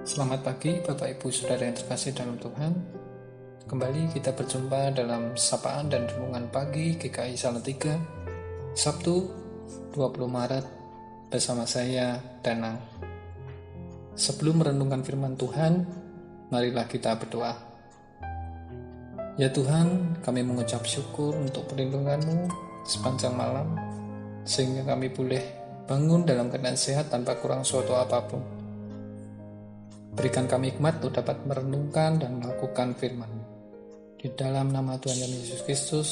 Selamat pagi Bapak Ibu Saudara yang terkasih dalam Tuhan. Kembali kita berjumpa dalam sapaan dan renungan pagi GKI Salatiga, Sabtu 20 Maret bersama saya Danang. Sebelum merenungkan firman Tuhan, marilah kita berdoa. Ya Tuhan, kami mengucap syukur untuk perlindungan-Mu sepanjang malam, sehingga kami boleh bangun dalam keadaan sehat tanpa kurang suatu apapun. Berikan kami hikmat untuk dapat merenungkan dan melakukan firman-Mu. Di dalam nama Tuhan Yesus Kristus,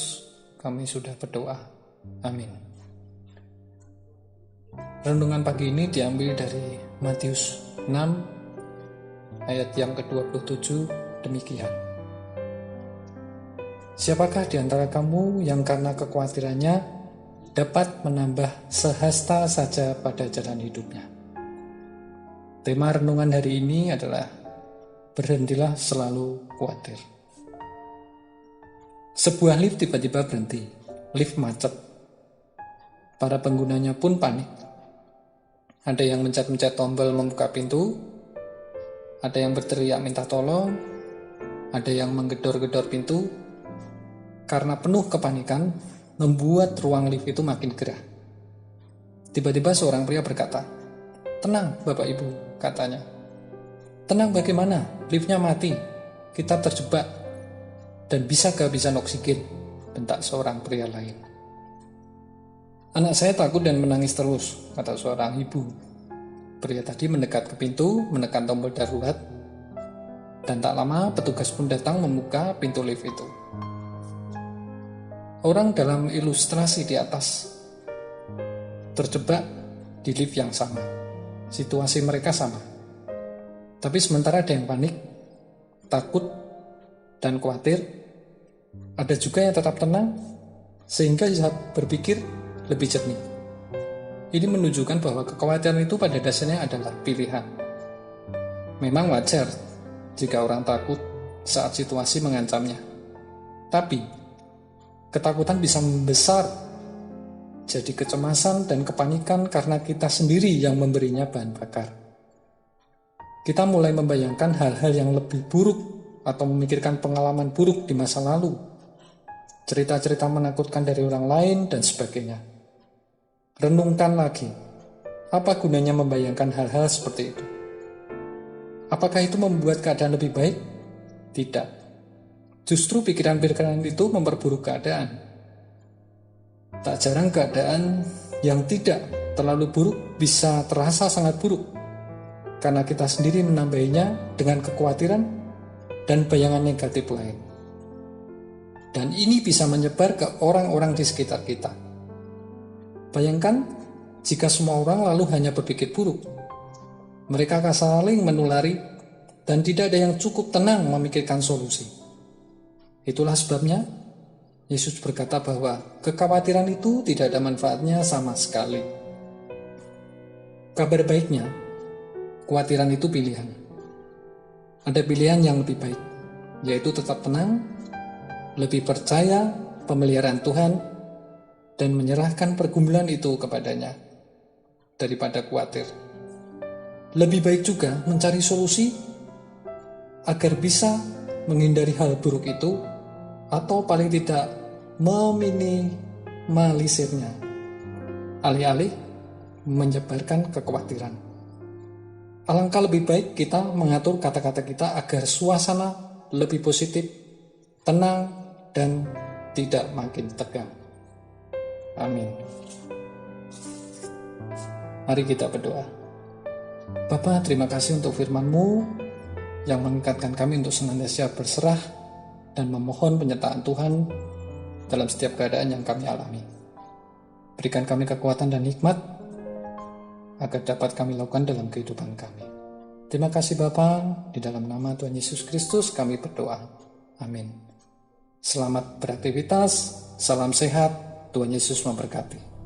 kami sudah berdoa. Amin. Renungan pagi ini diambil dari Matius 6, ayat yang ke-27, demikian. Siapakah di antara kamu yang karena kekhawatirannya dapat menambah sehasta saja pada jalan hidupnya? Tema renungan hari ini adalah berhentilah selalu khawatir. Sebuah lift tiba-tiba berhenti. Lift macet. Para penggunanya pun panik. Ada yang mencet-mencet tombol membuka pintu, ada yang berteriak minta tolong, ada yang menggedor-gedor pintu. Karena penuh kepanikan, membuat ruang lift itu makin gerah. Tiba-tiba seorang pria berkata, "Tenang Bapak Ibu," katanya. "Tenang bagaimana? Liftnya mati. Kita terjebak. Dan bisa kehabisan oksigen," bentak seorang pria lain. "Anak saya takut dan menangis terus," kata seorang ibu. Pria tadi mendekat ke pintu, menekan tombol darurat, dan tak lama petugas pun datang membuka pintu lift itu. Orang dalam ilustrasi di atas terjebak di lift yang sama. Situasi mereka sama. Tapi sementara ada yang panik, takut, dan khawatir, ada juga yang tetap tenang, sehingga bisa berpikir lebih jernih. Ini menunjukkan bahwa kekhawatiran itu pada dasarnya adalah pilihan. Memang wajar jika orang takut saat situasi mengancamnya. Tapi, ketakutan bisa membesar jadi kecemasan dan kepanikan karena kita sendiri yang memberinya bahan bakar. Kita mulai membayangkan hal-hal yang lebih buruk atau memikirkan pengalaman buruk di masa lalu, cerita-cerita menakutkan dari orang lain, dan sebagainya. Renungkan lagi, apa gunanya membayangkan hal-hal seperti itu? Apakah itu membuat keadaan lebih baik? Tidak. Justru pikiran-pikiran itu memperburuk keadaan. Tak jarang keadaan yang tidak terlalu buruk bisa terasa sangat buruk karena kita sendiri menambahinya dengan kekhawatiran dan bayangan negatif lain. Dan ini bisa menyebar ke orang-orang di sekitar kita. Bayangkan jika semua orang lalu hanya berpikir buruk. Mereka akan saling menulari dan tidak ada yang cukup tenang memikirkan solusi. Itulah sebabnya Yesus berkata bahwa kekhawatiran itu tidak ada manfaatnya sama sekali. Kabar baiknya, kekhawatiran itu pilihan. Ada pilihan yang lebih baik, yaitu tetap tenang, lebih percaya pemeliharaan Tuhan, dan menyerahkan pergumulan itu kepadanya, daripada khawatir. Lebih baik juga mencari solusi agar bisa menghindari hal buruk itu, atau paling tidak meminimalisirnya, alih-alih menyebarkan kekhawatiran. Alangkah lebih baik kita mengatur kata-kata kita agar suasana lebih positif, tenang, dan tidak makin tegang. Amin. Mari kita berdoa. Bapa, terima kasih untuk firman-Mu yang mengingatkan kami untuk senantiasa berserah dan memohon penyertaan Tuhan dalam setiap keadaan yang kami alami. Berikan kami kekuatan dan hikmat agar dapat kami lakukan dalam kehidupan kami. Terima kasih Bapa, di dalam nama Tuhan Yesus Kristus kami berdoa. Amin. Selamat beraktivitas, salam sehat, Tuhan Yesus memberkati.